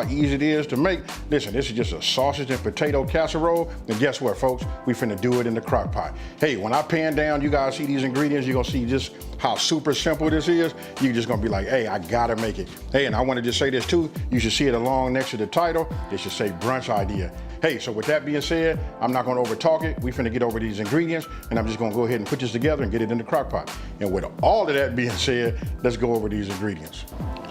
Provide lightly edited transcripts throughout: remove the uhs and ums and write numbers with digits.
how easy it is to make. Listen, this is just a sausage and potato casserole, and guess what, folks? We finna do it in the crock pot. Hey, when I pan down, you guys see these ingredients, you're gonna see just how super simple this is. You're just gonna be like, hey, I gotta make it. Hey, and I wanna just say this too, you should see it along next to the title. It should say brunch idea. Hey, so with that being said, I'm not gonna over talk it. We finna get over these ingredients, and I'm just gonna go ahead and put this together and get it in the crock pot. And with all of that being said, let's go over these ingredients.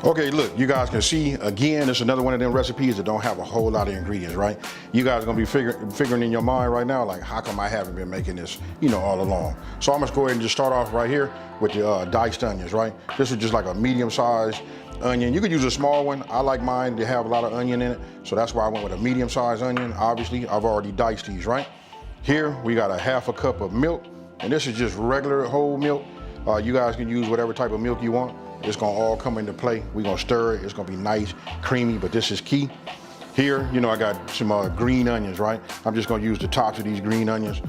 Okay, look, you guys can see, again, it's another one of them recipes that don't have a whole lot of ingredients, right? You guys are gonna be figuring in your mind right now, like, how come I haven't been making this, all along? So I'm gonna go ahead and just start off right here with the diced onions, right? This is just like a medium-sized onion. You could use a small one. I like mine to have a lot of onion in it, so that's why I went with a medium-sized onion. Obviously, I've already diced these, right? Here, we got a half a cup of milk, and this is just regular whole milk. You guys can use whatever type of milk you want. It's gonna all come into play. We're gonna stir it. It's gonna be nice, creamy, but this is key. Here, I got some green onions, right? I'm just gonna use the tops of these green onions,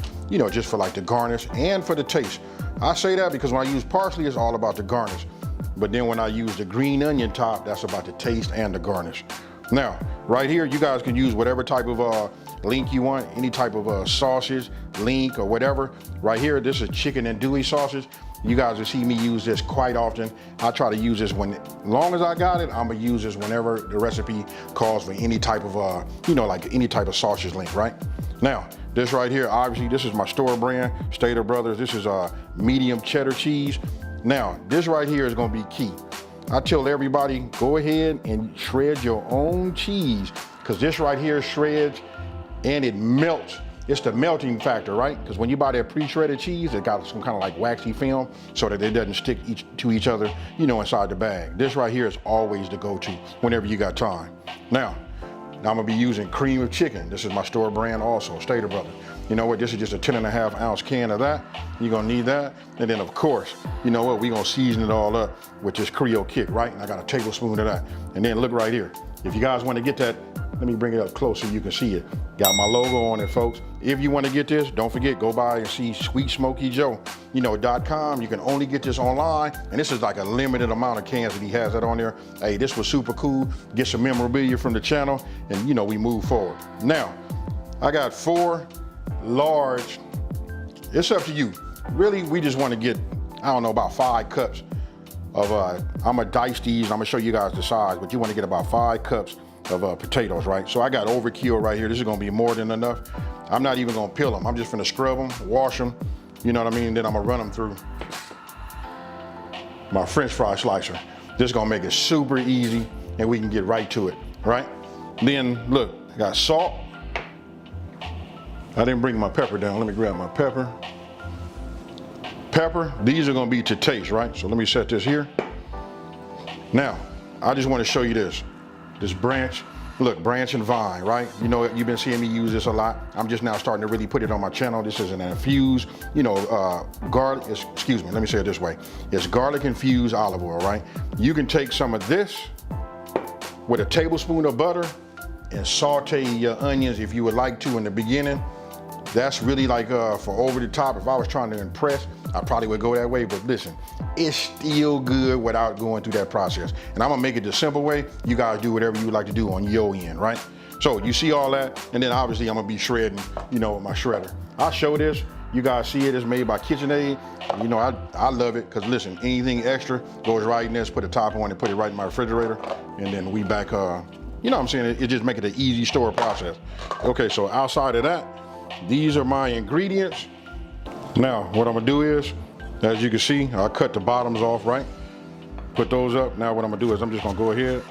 just for like the garnish and for the taste. I say that because when I use parsley, it's all about the garnish. But then when I use the green onion top, that's about the taste and the garnish. Now, right here, you guys can use whatever type of link you want, any type of sausage, link or whatever. Right here, this is chicken andouille sausage. You guys will see me use this quite often. I try to use this as long as I got it, I'm gonna use this whenever the recipe calls for any type of, like any type of sausage link, right? Now, this right here, obviously, this is my store brand, Stater Brothers. This is medium cheddar cheese. Now, this right here is gonna be key. I tell everybody, go ahead and shred your own cheese, because this right here shreds and it melts. It's the melting factor, right? Because when you buy that pre-shredded cheese, it got some kind of like waxy film so that it doesn't stick to each other, inside the bag. This right here is always the go-to whenever you got time. Now I'm gonna be using cream of chicken. This is my store brand also, Stater Brothers. You know what, this is just a 10.5 ounce can of that. You're gonna need that. And then of course, you know what, we're gonna season it all up with this Creole kick, right? And I got a tablespoon of that. And then look right here. If you guys wanna get that, let me bring it up close so you can see it. Got my logo on it, folks. If you want to get this, don't forget, go by and see sweetsmokyjoe.com. You can only get this online, and this is like a limited amount of cans that he has that on there. Hey, this was super cool. Get some memorabilia from the channel, and we move forward. Now, I got 4 large, it's up to you. Really, we just want to get, I don't know, about 5 cups of, I'm gonna dice these, I'm gonna show you guys the size, but you want to get about 5 cups of potatoes, right? So I got overkill right here. This is gonna be more than enough. I'm not even gonna peel them. I'm just gonna scrub them, wash them, you know what I mean? Then I'm gonna run them through my French fry slicer. This is gonna make it super easy and we can get right to it, right? Then look, I got salt. I didn't bring my pepper down. Let me grab my pepper. Pepper, these are gonna be to taste, right? So let me set this here. Now, I just wanna show you this branch. Look, branch and vine, right? You've been seeing me use this a lot. I'm just now starting to really put it on my channel. This is an infused, garlic, excuse me, let me say it this way. It's garlic infused olive oil, right? You can take some of this with a tablespoon of butter and saute your onions if you would like to in the beginning. That's really like for over the top. If I was trying to impress, I probably would go that way, but listen, it's still good without going through that process. And I'm gonna make it the simple way. You guys do whatever you would like to do on your end, right? So you see all that, and then obviously I'm gonna be shredding, with my shredder. I'll show this. You guys see it, it's made by KitchenAid. I love it, because listen, anything extra goes right in this, put a top on it, put it right in my refrigerator, and then we back, what I'm saying? It just make it an easy store process. Okay, so outside of that, these are my ingredients. Now, what I'm gonna do is, as you can see, I cut the bottoms off, right? Put those up. Now what I'm gonna do is I'm just gonna go ahead,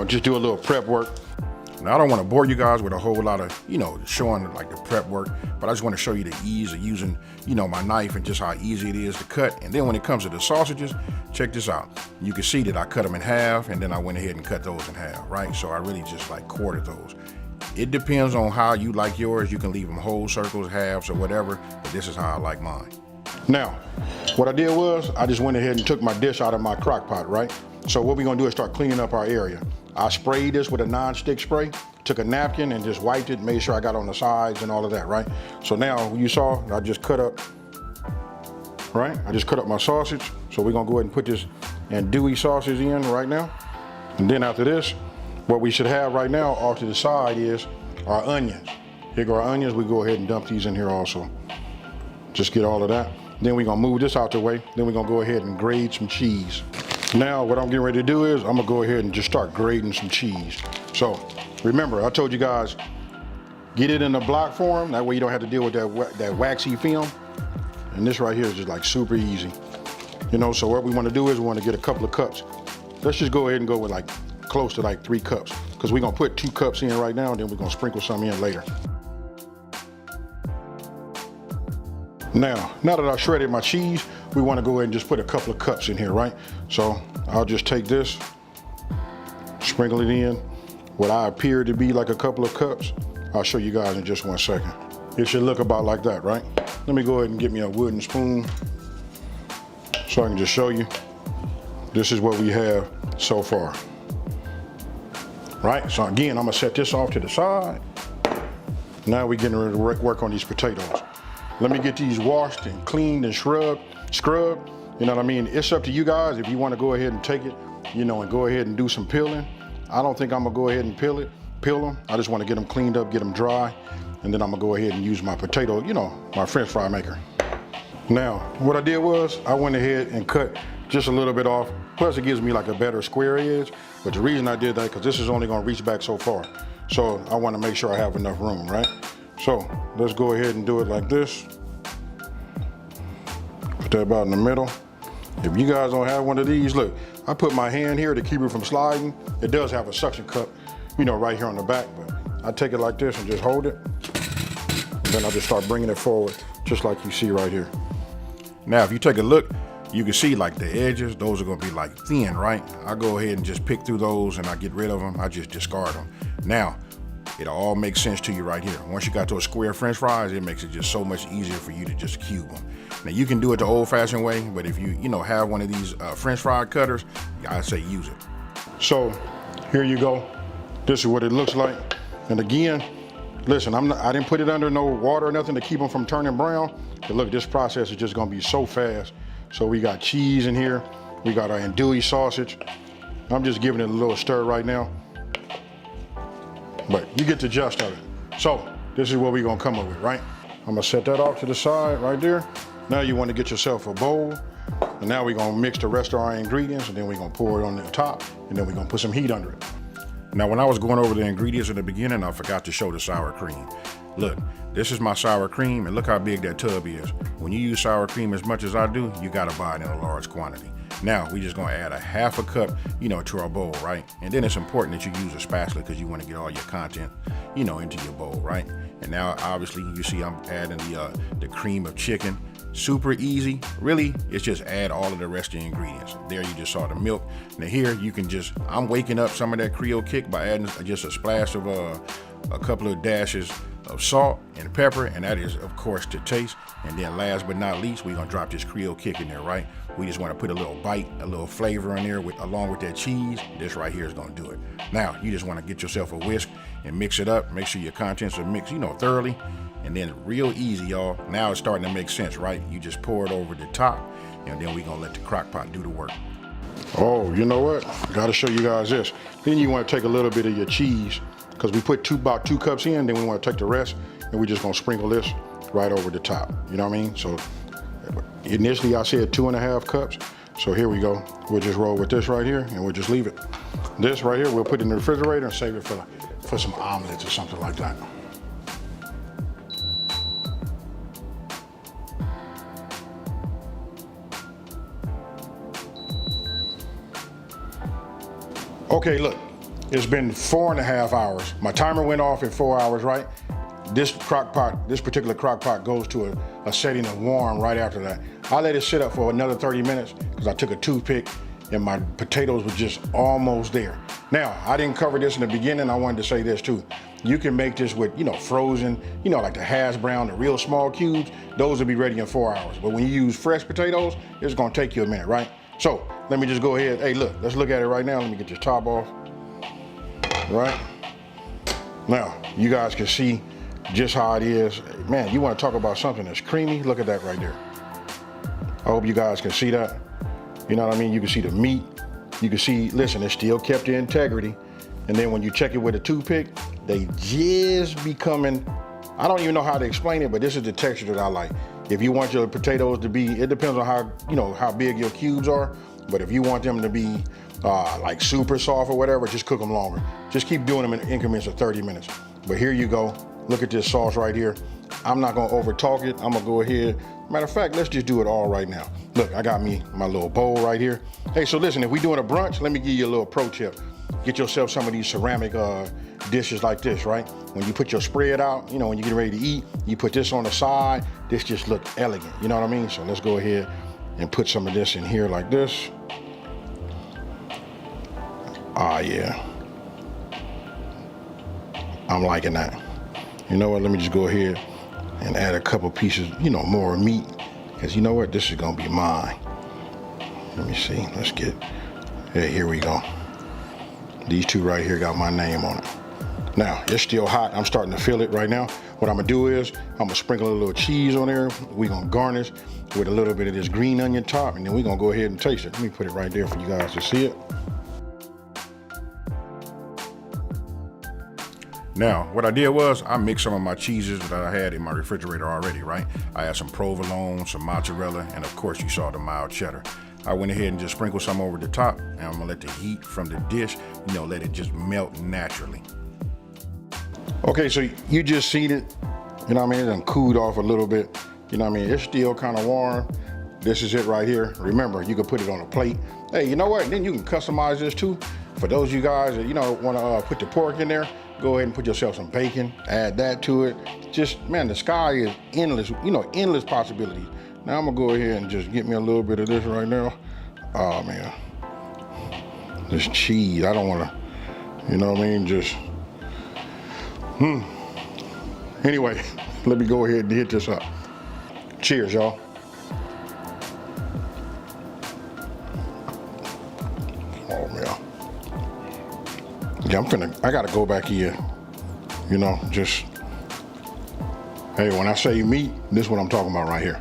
just do a little prep work. Now, I don't wanna bore you guys with a whole lot of, showing like the prep work, but I just wanna show you the ease of using, my knife and just how easy it is to cut. And then when it comes to the sausages, check this out. You can see that I cut them in half, and then I went ahead and cut those in half, right? So I really just like quartered those. It depends on how you like yours. You can leave them whole circles, halves, or whatever, but this is how I like mine. Now, what I did was, I just went ahead and took my dish out of my crock pot, right? So what we're gonna do is start cleaning up our area. I sprayed this with a non-stick spray, took a napkin and just wiped it, made sure I got on the sides and all of that, right? So now, you saw, I just cut up, right? I just cut up my sausage. So we're gonna go ahead and put this andouille sausage in right now. And then after this, what we should have right now off to the side is our onions. Here go our onions. We go ahead and dump these in here also. Just get all of that. Then we're gonna move this out the way. Then we're gonna go ahead and grate some cheese. Now what I'm getting ready to do is I'm gonna go ahead and just start grating some cheese. So remember, I told you guys, get it in the block form. That way you don't have to deal with that waxy film. And this right here is just like super easy. You know, so what we wanna do is we wanna get a couple of cups. Let's just go ahead and go with like close to like 3 cups, because we're gonna put 2 cups in right now, and then we're gonna sprinkle some in later. Now that I shredded my cheese, we wanna go ahead and just put a couple of cups in here, right? So I'll just take this, sprinkle it in, what I appear to be like a couple of cups. I'll show you guys in just 1 second. It should look about like that, right? Let me go ahead and get me a wooden spoon so I can just show you. This is what we have so far. Right, so again, I'm gonna set this off to the side. Now we're getting ready to work on these potatoes. Let me get these washed and cleaned and scrubbed. You know what I mean? It's up to you guys if you wanna go ahead and take it, you know, and go ahead and do some peeling. I don't think I'm gonna go ahead and peel them. I just wanna get them cleaned up, get them dry, and then I'm gonna go ahead and use my potato, you know, my French fry maker. Now, what I did was I went ahead and cut just a little bit off. Plus it gives me like a better square edge. But the reason I did that, because this is only gonna reach back so far. So I wanna make sure I have enough room, right? So let's go ahead and do it like this. Put that about in the middle. If you guys don't have one of these, look, I put my hand here to keep it from sliding. It does have a suction cup, you know, right here on the back, but I take it like this and just hold it. And then I just start bringing it forward, just like you see right here. Now, if you take a look, you can see like the edges, those are gonna be like thin, right? I go ahead and just pick through those and I get rid of them. I just discard them. Now, it all makes sense to you right here. Once you got those square French fries, it makes it just so much easier for you to just cube them. Now you can do it the old fashioned way, but if you have one of these French fry cutters, I say use it. So here you go. This is what it looks like. And again, listen, I didn't put it under no water or nothing to keep them from turning brown. But look, this process is just gonna be so fast. So we got cheese in here. We got our andouille sausage. I'm just giving it a little stir right now. But you get the gist of it. So this is what we're gonna come up with, right? I'm gonna set that off to the side right there. Now you wanna get yourself a bowl. And now we're gonna mix the rest of our ingredients, and then we're gonna pour it on the top, and then we're gonna put some heat under it. Now, when I was going over the ingredients in the beginning, I forgot to show the sour cream. Look, this is my sour cream, and look how big that tub is. When you use sour cream as much as I do, you gotta buy it in a large quantity. Now, we just gonna add a half a cup, to our bowl, right? And then it's important that you use a spatula because you wanna get all your content, into your bowl, right? And now, obviously, you see I'm adding the cream of chicken. Super easy. Really, it's just add all of the rest of the ingredients. There you just saw the milk. Now here you can I'm waking up some of that Creole kick by adding just a splash of a couple of dashes of salt and pepper, and that is of course to taste. And then last but not least, we're gonna drop this Creole kick in there, right? We just wanna put a little bite, a little flavor in there along with that cheese. This right here is gonna do it. Now, you just wanna get yourself a whisk and mix it up. Make sure your contents are mixed, thoroughly. And then real easy, y'all. Now it's starting to make sense, right? You just pour it over the top, and then we're gonna let the crock pot do the work. Oh, you know what? Gotta show you guys this. Then you wanna take a little bit of your cheese, because we put about 2 cups in, then we wanna take the rest, and we're just gonna sprinkle this right over the top. You know what I mean? So initially I said 2.5 cups. So here we go. We'll just roll with this right here, and we'll just leave it. This right here, we'll put it in the refrigerator and save it for some omelets or something like that. Okay, look, it's been 4.5 hours. My timer went off at 4 hours, right? This particular crock pot goes to a setting of warm right after that. I let it sit up for another 30 minutes because I took a toothpick and my potatoes were just almost there. Now, I didn't cover this in the beginning. I wanted to say this too. You can make this with, frozen, like the hash brown, the real small cubes. Those will be ready in 4 hours. But when you use fresh potatoes, it's gonna take you a minute, right? So let me just go ahead. Hey, look, let's look at it right now. Let me get this top off. Right? Now, you guys can see just how it is. Man, you want to talk about something that's creamy? Look at that right there. I hope you guys can see that. You know what I mean? You can see the meat. You can see, listen, it still kept the integrity. And then when you check it with a toothpick, they just becoming, I don't even know how to explain it, but this is the texture that I like. If you want your potatoes to be, it depends on how, how big your cubes are, but if you want them to be like super soft or whatever, just cook them longer. Just keep doing them in increments of 30 minutes. But here you go. Look at this sauce right here. I'm not gonna over talk it. I'm gonna go ahead. Matter of fact, let's just do it all right now. Look, I got me my little bowl right here. Hey, so listen, if we're doing a brunch, let me give you a little pro tip. Get yourself some of these ceramic dishes like this, right? When you put your spread out, when you get ready to eat, you put this on the side. This just look elegant, you know what I mean? So let's go ahead and put some of this in here like this. Ah, yeah. I'm liking that. You know what, let me just go ahead and add a couple pieces, more meat. Because you know what, this is gonna be mine. Let me see, let's get, hey, here we go. These two right here got my name on it. Now, it's still hot. I'm starting to feel it right now. What I'm gonna do is, I'm gonna sprinkle a little cheese on there. We're gonna garnish with a little bit of this green onion top, and then we're gonna go ahead and taste it. Let me put it right there for you guys to see it. Now, what I did was I mixed some of my cheeses that I had in my refrigerator already, right? I had some provolone, some mozzarella, and of course you saw the mild cheddar. I went ahead and just sprinkled some over the top, and I'm gonna let the heat from the dish, let it just melt naturally. Okay, so you just seen it, it done cooled off a little bit. It's still kind of warm. This is it right here. Remember, you can put it on a plate. Hey, you know what? Then you can customize this too. For those of you guys that, wanna put the pork in there, go ahead and put yourself some bacon, add that to it. Just, man, the sky is endless, endless possibilities. Now I'm gonna go ahead and just get me a little bit of this right now. Oh man, this cheese, I don't wanna, just, Anyway, let me go ahead and hit this up. Cheers, y'all. Oh man. Yeah, I gotta go back here, just, hey, when I say meat, this is what I'm talking about right here.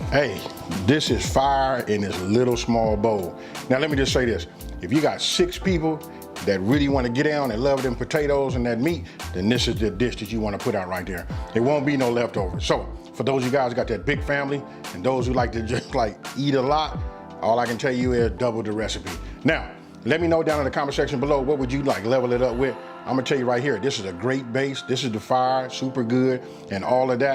Hey, this is fire in this little small bowl. Now let me just say this, if you got 6 people that really want to get down and love them potatoes and that meat, then this is the dish that you want to put out right there. There won't be no leftovers. So for those of you guys who got that big family and those who like to just eat a lot, all I can tell you is double the recipe. Now, let me know down in the comment section below, what would you level it up with? I'm gonna tell you right here, this is a great base. This is the fire, super good, and all of that.